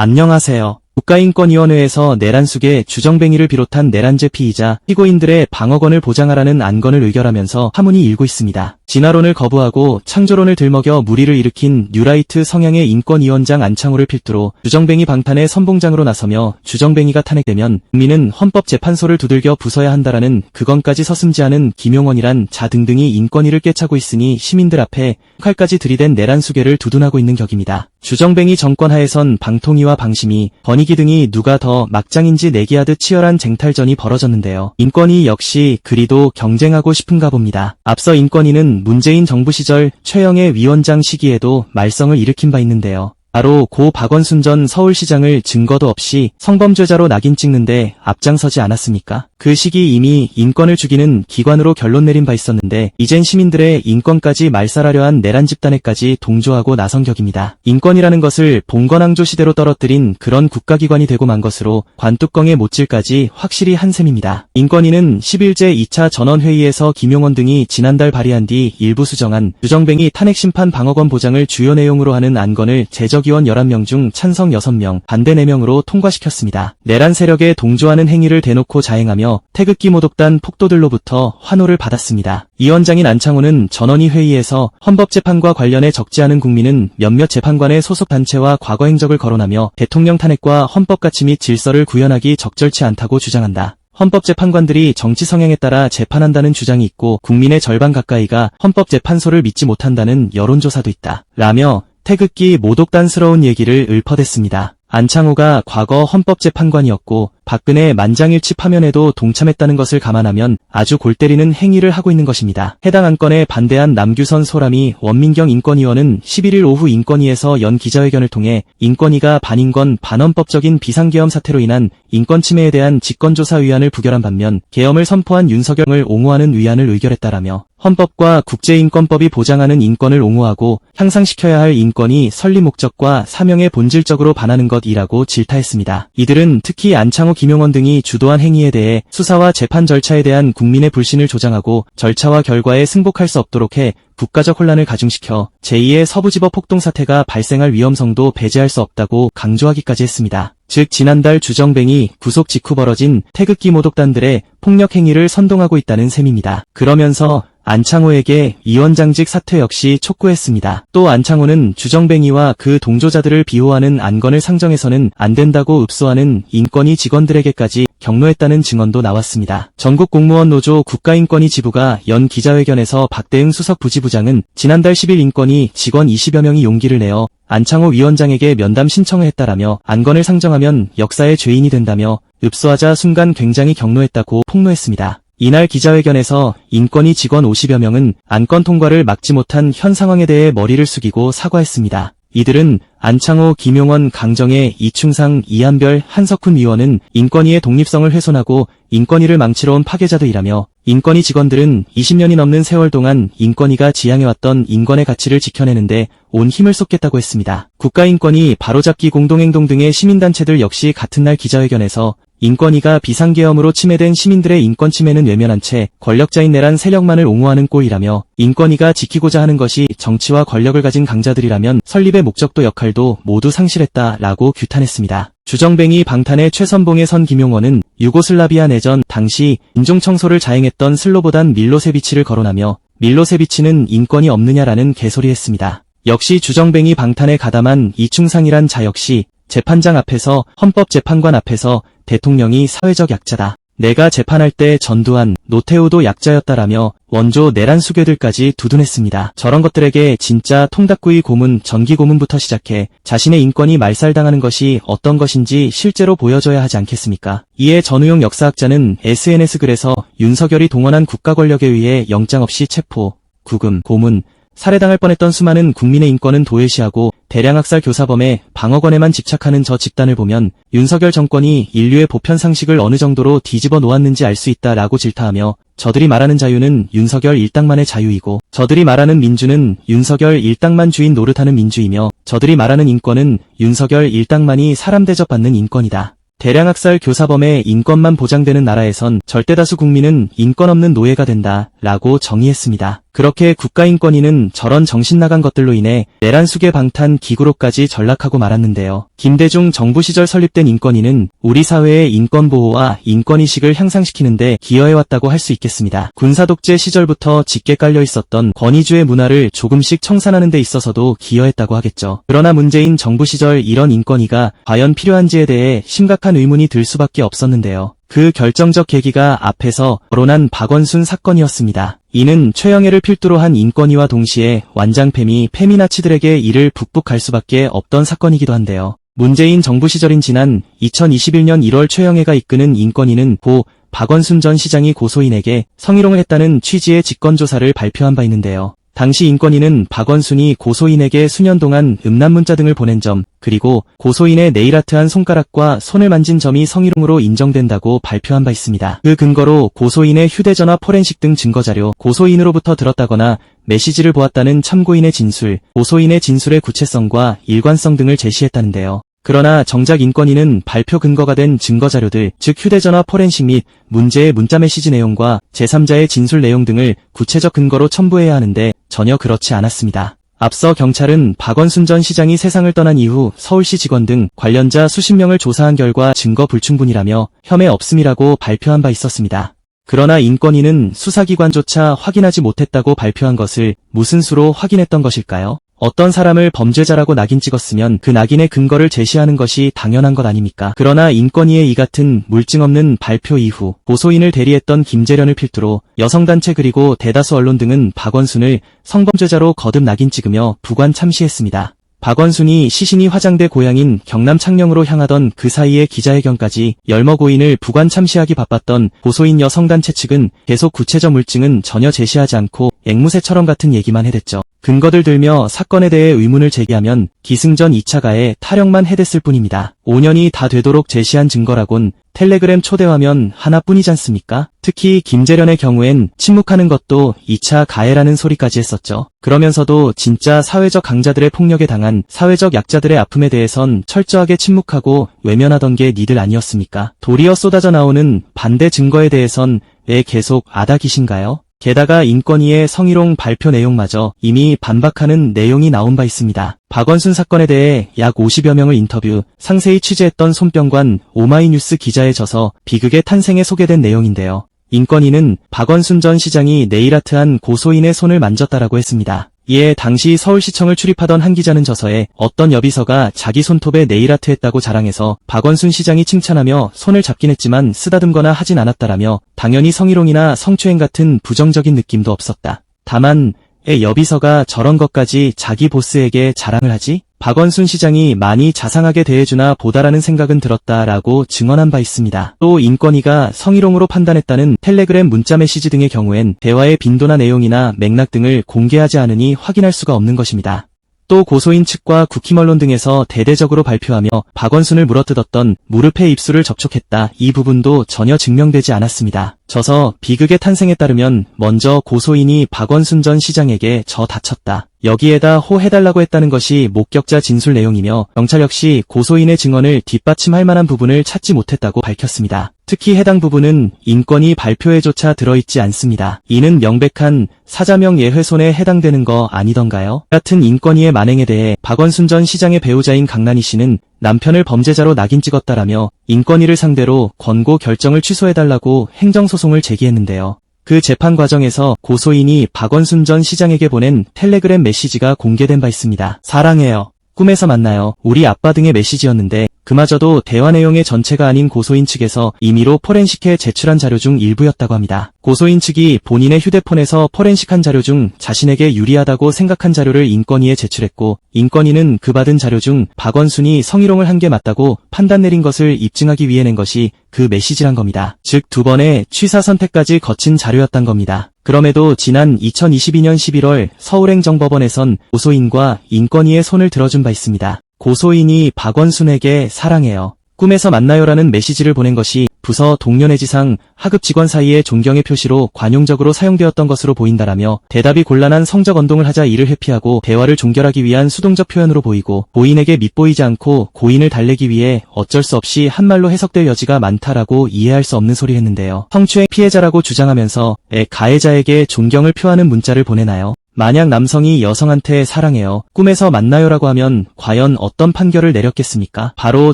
안녕하세요. 국가인권위원회에서 내란숙의 주정뱅이를 비롯한 내란죄 피의자, 피고인들의 방어권을 보장하라는 안건을 의결하면서 파문이 일고 있습니다. 진화론을 거부하고 창조론을 들먹여 물의를 일으킨 뉴라이트 성향의 인권위원장 안창호를 필두로 주정뱅이 방탄의 선봉장으로 나서며 주정뱅이가 탄핵되면 국민은 헌법재판소를 두들겨 부숴야 한다라는 그건까지 서슴지않은 김용원이란 자 등등이 인권위를 꿰차고 있으니 시민들 앞에 칼까지 들이댄 내란수괴를 두둔하고 있는 격입니다. 주정뱅이 정권 하에선 방통위와 방심위, 권익위 등이 누가 더 막장인지 내기하듯 치열한 쟁탈전이 벌어졌는데요. 인권위 역시 그리도 경쟁하고 싶은가 봅니다. 앞서 인권위는 문재인 정부 시절 최영애 위원장 시기에도 말썽을 일으킨 바 있는데요. 바로 고 박원순 전 서울시장을 증거도 없이 성범죄자로 낙인 찍는데 앞장서지 않았습니까? 그 시기 이미 인권을 죽이는 기관으로 결론 내린 바 있었는데 이젠 시민들의 인권까지 말살하려 한 내란 집단에까지 동조하고 나선 격입니다. 인권이라는 것을 봉건왕조 시대로 떨어뜨린 그런 국가기관이 되고 만 것으로 관뚜껑에 못질까지 확실히 한 셈입니다. 인권위는 11제 2차 전원회의에서 김용원 등이 지난달 발의한 뒤 일부 수정한 주정뱅이 탄핵심판 방어권 보장을 주요 내용으로 하는 안건을 제적위원 11명 중 찬성 6명, 반대 4명으로 통과시켰습니다. 내란 세력에 동조하는 행위를 대놓고 자행하며 태극기 모독단 폭도들로부터 환호를 받았습니다. 위원장인 안창호는 전원위 회의에서 헌법재판과 관련해 적지 않은 국민은 몇몇 재판관의 소속 단체와 과거 행적을 거론하며 대통령 탄핵과 헌법가치 및 질서를 구현하기 적절치 않다고 주장한다. 헌법재판관들이 정치 성향에 따라 재판한다는 주장이 있고 국민의 절반 가까이가 헌법재판소를 믿지 못한다는 여론조사도 있다. 라며 태극기 모독단스러운 얘기를 읊어댔습니다. 안창호가 과거 헌법재판관이었고 박근혜 만장일치 파면에도 동참했다는 것을 감안하면 아주 골 때리는 행위를 하고 있는 것입니다. 해당 안건에 반대한 남규선 소람이 원민경 인권위원은 11일 오후 인권위에서 연 기자회견을 통해 인권위가 반인권 반헌법적인 비상계엄 사태로 인한 인권침해에 대한 직권조사 의안을 부결한 반면 계엄을 선포한 윤석열을 옹호하는 의안을 의결했다라며 헌법과 국제인권법이 보장하는 인권을 옹호하고 향상시켜야 할 인권이 설립 목적과 사명에 본질적으로 반하는 것이라고 질타했습니다. 이들은 특히 안창호, 김용원 등이 주도한 행위에 대해 수사와 재판 절차에 대한 국민의 불신을 조장하고 절차와 결과에 승복할 수 없도록 해 국가적 혼란을 가중시켜 제2의 서부지법 폭동 사태가 발생할 위험성도 배제할 수 없다고 강조하기까지 했습니다. 즉 지난달 주정뱅이 구속 직후 벌어진 태극기 모독단들의 폭력 행위를 선동하고 있다는 셈입니다. 그러면서 안창호에게 위원장직 사퇴 역시 촉구했습니다. 또 안창호는 주정뱅이와 그 동조자들을 비호하는 안건을 상정해서는 안 된다고 읍소하는 인권위 직원들에게까지 격노했다는 증언도 나왔습니다. 전국공무원노조 국가인권위 지부가 연 기자회견에서 박대응 수석 부지부장은 지난달 10일 인권위 직원 20여 명이 용기를 내어 안창호 위원장에게 면담 신청을 했다라며 안건을 상정하면 역사의 죄인이 된다며 읍소하자 순간 굉장히 격노했다고 폭로했습니다. 이날 기자회견에서 인권위 직원 50여 명은 안건 통과를 막지 못한 현 상황에 대해 머리를 숙이고 사과했습니다. 이들은 안창호, 김용원, 강정혜, 이충상, 이한별, 한석훈 위원은 인권위의 독립성을 훼손하고 인권위를 망치러 온 파괴자들이라며 인권위 직원들은 20년이 넘는 세월 동안 인권위가 지향해왔던 인권의 가치를 지켜내는데 온 힘을 쏟겠다고 했습니다. 국가인권위, 바로잡기 공동행동 등의 시민단체들 역시 같은 날 기자회견에서 인권위가 비상계엄으로 침해된 시민들의 인권 침해는 외면한 채 권력자인 내란 세력만을 옹호하는 꼴이라며 인권위가 지키고자 하는 것이 정치와 권력을 가진 강자들이라면 설립의 목적도 역할도 모두 상실했다라고 규탄했습니다. 주정뱅이 방탄의 최선봉에 선 김용원은 유고슬라비아 내전 당시 인종청소를 자행했던 슬로보단 밀로세비치를 거론하며 밀로세비치는 인권이 없느냐라는 개소리했습니다. 역시 주정뱅이 방탄에 가담한 이충상이란 자 역시 재판장 앞에서 헌법재판관 앞에서 대통령이 사회적 약자다. 내가 재판할 때 전두환, 노태우도 약자였다라며 원조 내란 수괴들까지 두둔했습니다. 저런 것들에게 진짜 통닭구이 고문, 전기 고문부터 시작해 자신의 인권이 말살당하는 것이 어떤 것인지 실제로 보여줘야 하지 않겠습니까? 이에 전우용 역사학자는 SNS 글에서 윤석열이 동원한 국가 권력에 의해 영장 없이 체포, 구금, 고문, 살해당할 뻔했던 수많은 국민의 인권은 도외시하고 대량학살 교사범의 방어권에만 집착하는 저 집단을 보면 윤석열 정권이 인류의 보편 상식을 어느 정도로 뒤집어 놓았는지 알 수 있다라고 질타하며 저들이 말하는 자유는 윤석열 일당만의 자유이고 저들이 말하는 민주는 윤석열 일당만 주인 노릇하는 민주이며 저들이 말하는 인권은 윤석열 일당만이 사람 대접받는 인권이다. 대량학살 교사범의 인권만 보장되는 나라에선 절대다수 국민은 인권 없는 노예가 된다 라고 정의했습니다. 그렇게 국가인권위는 저런 정신나간 것들로 인해 내란숙의 방탄 기구로까지 전락하고 말았는데요. 김대중 정부 시절 설립된 인권위는 우리 사회의 인권보호와 인권의식을 향상시키는 데 기여해왔다고 할 수 있겠습니다. 군사독재 시절부터 짙게 깔려 있었던 권위주의 문화를 조금씩 청산하는 데 있어서도 기여했다고 하겠죠. 그러나 문재인 정부 시절 이런 인권위가 과연 필요한지에 대해 심각한 의문이 들 수밖에 없었는데요. 그 결정적 계기가 앞에서 거론한 박원순 사건이었습니다. 이는 최영애를 필두로 한 인권위와 동시에 완장팸이 페미나치들에게 이를 북북 갈 수밖에 없던 사건이기도 한데요. 문재인 정부 시절인 지난 2021년 1월 최영애가 이끄는 인권위는 고 박원순 전 시장이 고소인에게 성희롱을 했다는 취지의 직권조사를 발표한 바 있는데요. 당시 인권위는 박원순이 고소인에게 수년 동안 음란 문자 등을 보낸 점, 그리고 고소인의 네일아트한 손가락과 손을 만진 점이 성희롱으로 인정된다고 발표한 바 있습니다. 그 근거로 고소인의 휴대전화 포렌식 등 증거자료, 고소인으로부터 들었다거나 메시지를 보았다는 참고인의 진술, 고소인의 진술의 구체성과 일관성 등을 제시했다는데요. 그러나 정작 인권위는 발표 근거가 된 증거자료들, 즉 휴대전화 포렌식 및 문제의 문자 메시지 내용과 제3자의 진술 내용 등을 구체적 근거로 첨부해야 하는데 전혀 그렇지 않았습니다. 앞서 경찰은 박원순 전 시장이 세상을 떠난 이후 서울시 직원 등 관련자 수십 명을 조사한 결과 증거 불충분이라며 혐의 없음이라고 발표한 바 있었습니다. 그러나 인권위는 수사기관조차 확인하지 못했다고 발표한 것을 무슨 수로 확인했던 것일까요? 어떤 사람을 범죄자라고 낙인 찍었으면 그 낙인의 근거를 제시하는 것이 당연한 것 아닙니까? 그러나 인권위의 이 같은 물증 없는 발표 이후 고소인을 대리했던 김재련을 필두로 여성단체 그리고 대다수 언론 등은 박원순을 성범죄자로 거듭 낙인 찍으며 부관 참시했습니다. 박원순이 시신이 화장대 고향인 경남 창녕으로 향하던 그 사이에 기자회견까지 열머 고인을 부관 참시하기 바빴던 고소인 여성단체 측은 계속 구체적 물증은 전혀 제시하지 않고 앵무새처럼 같은 얘기만 해댔죠. 근거들 들며 사건에 대해 의문을 제기하면 기승전 2차 가해 타령만 해댔을 뿐입니다. 5년이 다 되도록 제시한 증거라곤 텔레그램 초대화면 하나뿐이지 않습니까? 특히 김재련의 경우엔 침묵하는 것도 2차 가해라는 소리까지 했었죠. 그러면서도 진짜 사회적 강자들의 폭력에 당한 사회적 약자들의 아픔에 대해선 철저하게 침묵하고 외면하던 게 니들 아니었습니까? 도리어 쏟아져 나오는 반대 증거에 대해선 왜 계속 아닥이신가요? 게다가 인권위의 성희롱 발표 내용마저 이미 반박하는 내용이 나온 바 있습니다. 박원순 사건에 대해 약 50여 명을 인터뷰, 상세히 취재했던 손병관 오마이뉴스 기자의 저서 비극의 탄생에 소개된 내용인데요. 인권위는 박원순 전 시장이 네일아트한 고소인의 손을 만졌다라고 했습니다. 이에 당시 서울시청을 출입하던 한 기자는 저서에 어떤 여비서가 자기 손톱에 네일아트 했다고 자랑해서 박원순 시장이 칭찬하며 손을 잡긴 했지만 쓰다듬거나 하진 않았다라며 당연히 성희롱이나 성추행 같은 부정적인 느낌도 없었다. 다만 여비서가 저런 것까지 자기 보스에게 자랑을 하지? 박원순 시장이 많이 자상하게 대해주나 보다라는 생각은 들었다라고 증언한 바 있습니다. 또 인권위가 성희롱으로 판단했다는 텔레그램 문자 메시지 등의 경우엔 대화의 빈도나 내용이나 맥락 등을 공개하지 않으니 확인할 수가 없는 것입니다. 또 고소인 측과 국힘 언론 등에서 대대적으로 발표하며 박원순을 물어뜯었던 무릎에 입술을 접촉했다. 이 부분도 전혀 증명되지 않았습니다. 저서 비극의 탄생에 따르면 먼저 고소인이 박원순 전 시장에게 저 다쳤다. 여기에다 호해달라고 했다는 것이 목격자 진술 내용이며 경찰 역시 고소인의 증언을 뒷받침할 만한 부분을 찾지 못했다고 밝혔습니다. 특히 해당 부분은 인권위 발표에조차 들어있지 않습니다. 이는 명백한 사자명 예훼손에 해당되는 거 아니던가요? 같은 인권위의 만행에 대해 박원순 전 시장의 배우자인 강란희 씨는 남편을 범죄자로 낙인 찍었다라며 인권위를 상대로 권고 결정을 취소해달라고 행정소송을 제기했는데요. 그 재판 과정에서 고소인이 박원순 전 시장에게 보낸 텔레그램 메시지가 공개된 바 있습니다. 사랑해요. 꿈에서 만나요. 우리 아빠 등의 메시지였는데 그마저도 대화 내용의 전체가 아닌 고소인 측에서 임의로 포렌식해 제출한 자료 중 일부였다고 합니다. 고소인 측이 본인의 휴대폰에서 포렌식한 자료 중 자신에게 유리하다고 생각한 자료를 인권위에 제출했고 인권위는 그 받은 자료 중 박원순이 성희롱을 한 게 맞다고 판단 내린 것을 입증하기 위해 낸 것이 그 메시지란 겁니다. 즉 두 번의 취사 선택까지 거친 자료였단 겁니다. 그럼에도 지난 2022년 11월 서울행정법원에선 고소인과 인권위의 손을 들어준 바 있습니다. 고소인이 박원순에게 사랑해요. 꿈에서 만나요라는 메시지를 보낸 것이 부서 동료내지상 하급 직원 사이의 존경의 표시로 관용적으로 사용되었던 것으로 보인다라며 대답이 곤란한 성적 언동을 하자 이를 회피하고 대화를 종결하기 위한 수동적 표현으로 보이고 고인에게 밉보이지 않고 고인을 달래기 위해 어쩔 수 없이 한말로 해석될 여지가 많다라고 이해할 수 없는 소리 했는데요. 성추행 피해자라고 주장하면서 가해자에게 존경을 표하는 문자를 보내나요? 만약 남성이 여성한테 사랑해요, 꿈에서 만나요라고 하면 과연 어떤 판결을 내렸겠습니까? 바로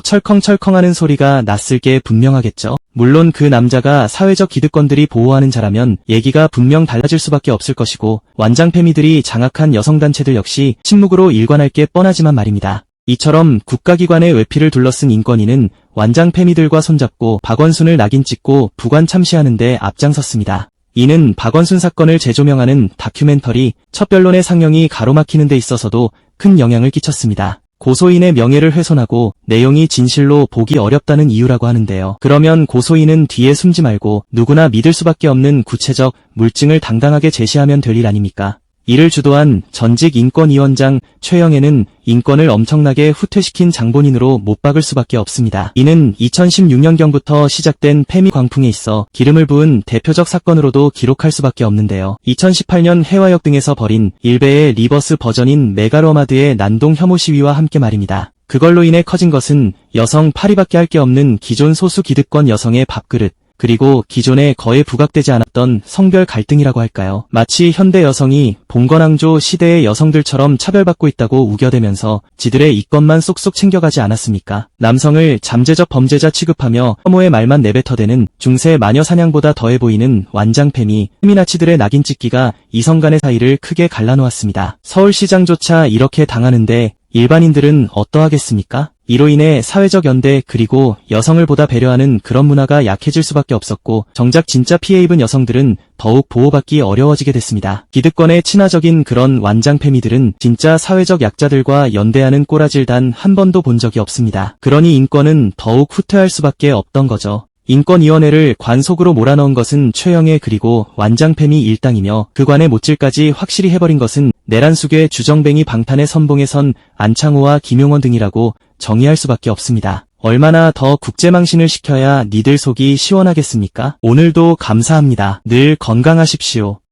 철컹철컹하는 소리가 났을 게 분명하겠죠. 물론 그 남자가 사회적 기득권들이 보호하는 자라면 얘기가 분명 달라질 수밖에 없을 것이고 완장패미들이 장악한 여성단체들 역시 침묵으로 일관할 게 뻔하지만 말입니다. 이처럼 국가기관의 외피를 둘러쓴 인권위는 완장패미들과 손잡고 박원순을 낙인 찍고 부관 참시하는 데 앞장섰습니다. 이는 박원순 사건을 재조명하는 다큐멘터리 첫 변론의 상영이 가로막히는 데 있어서도 큰 영향을 끼쳤습니다. 고소인의 명예를 훼손하고 내용이 진실로 보기 어렵다는 이유라고 하는데요. 그러면 고소인은 뒤에 숨지 말고 누구나 믿을 수밖에 없는 구체적 물증을 당당하게 제시하면 될 일 아닙니까? 이를 주도한 전직 인권위원장 최영애는 인권을 엄청나게 후퇴시킨 장본인으로 못 박을 수밖에 없습니다. 이는 2016년경부터 시작된 페미 광풍에 있어 기름을 부은 대표적 사건으로도 기록할 수밖에 없는데요. 2018년 해화역 등에서 벌인 일베의 리버스 버전인 메가로마드의 난동 혐오 시위와 함께 말입니다. 그걸로 인해 커진 것은 여성 파리밖에 할 게 없는 기존 소수 기득권 여성의 밥그릇, 그리고 기존에 거의 부각되지 않았던 성별 갈등이라고 할까요? 마치 현대 여성이 봉건왕조 시대의 여성들처럼 차별받고 있다고 우겨대면서 지들의 이것만 쏙쏙 챙겨가지 않았습니까? 남성을 잠재적 범죄자 취급하며 혐오의 말만 내뱉어대는 중세 마녀 사냥보다 더해 보이는 완장패미, 페미나치들의 낙인 찍기가 이성 간의 사이를 크게 갈라놓았습니다. 서울시장조차 이렇게 당하는데 일반인들은 어떠하겠습니까? 이로 인해 사회적 연대 그리고 여성을 보다 배려하는 그런 문화가 약해질 수밖에 없었고 정작 진짜 피해 입은 여성들은 더욱 보호받기 어려워지게 됐습니다. 기득권에 친화적인 그런 완장패미들은 진짜 사회적 약자들과 연대하는 꼬라질 단 한 번도 본 적이 없습니다. 그러니 인권은 더욱 후퇴할 수밖에 없던 거죠. 인권위원회를 관 속으로 몰아넣은 것은 최영애 그리고 완장패미 일당이며 그 관의 못질까지 확실히 해버린 것은 내란숙의 주정뱅이 방탄의 선봉에 선 안창호와 김용원 등이라고 정의할 수밖에 없습니다. 얼마나 더 국제망신을 시켜야 니들 속이 시원하겠습니까? 오늘도 감사합니다. 늘 건강하십시오.